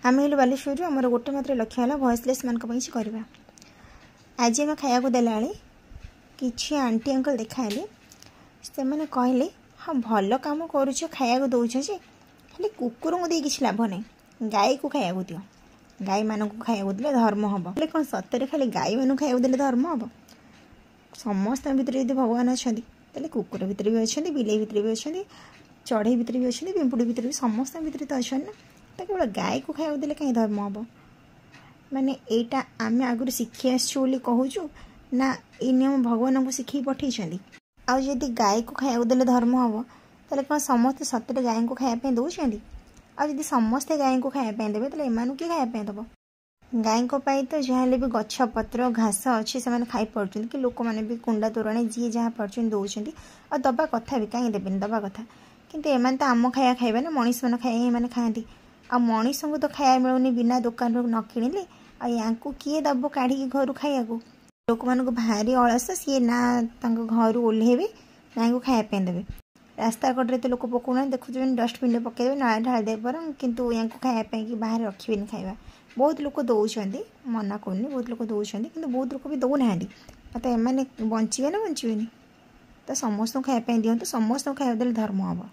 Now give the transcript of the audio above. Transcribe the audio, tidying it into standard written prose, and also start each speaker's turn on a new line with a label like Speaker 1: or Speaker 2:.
Speaker 1: आम हेलु बालेश्वर आमर गोटे मात्र लक्ष्य है भॉइसलेस मान करवा। आज आम खाया देला कि आंटी अंकल देखाले से मैंने कहले हाँ भल कम करुच खाया दौच जे खाली कुकुर को दे कि लाभ ना गाय को खाया दियो गाय मान को खाया दे धर्म हम कौन सतरे खाली गाय मान खाया दे धर्म हम समस्त भितर यदि भगवान अच्छा तेल कुकुर भितर भी अच्छा बिले भितर भी अच्छा चढ़ई भितर भी अच्छा पिंपुड़ी भितर भी समस्त भितर तो अच्छा ना तो केवल गाय को खाया देले कहीं धर्म हम माने एटा आम आगुरी शिखी आसुँ कहूँ ना ये नियम भगवान को शिखी पठे आदि गाय को खाया देले धर्म हम तेल कौन समस्ते सतरे गाय को खायापी दौरान आदि समस्ते गाय को खायापी देवे तो एम किए खायापी दब गाय तो जहाँ भी गछ पत्र घास अच्छी से खाई पार्टी कि लोक मैंने भी कुंडा तोराणी जी जहाँ पार्टी दौरान और दबा कथा भी कहीं देवेनि दबा कथा किंतु एम तो आम खाया खाइबा ना मनीष मान खाया ही खाती आ मनीष को तो खाया मिलूनी बिना दुकान रू न किणिले आ किए दब काढ़ी घर खाया लोक मान भारी अलस सी ना घर ओह्लेबे ना खायापी देवे रास्ता कड़े तो लोक पकाना देखुचे डस्टबिन पकड़े ना ढाल दे पर कितु या खायापी कि बाहर रखिए खाଇବା बहुत लोक दौरान मना करनी बहुत लोक दौरान कि बहुत लोक भी दौना तो एम बचे ना बचे तो समस्त खायापी दिखाते समस्त खाया धर्म हम।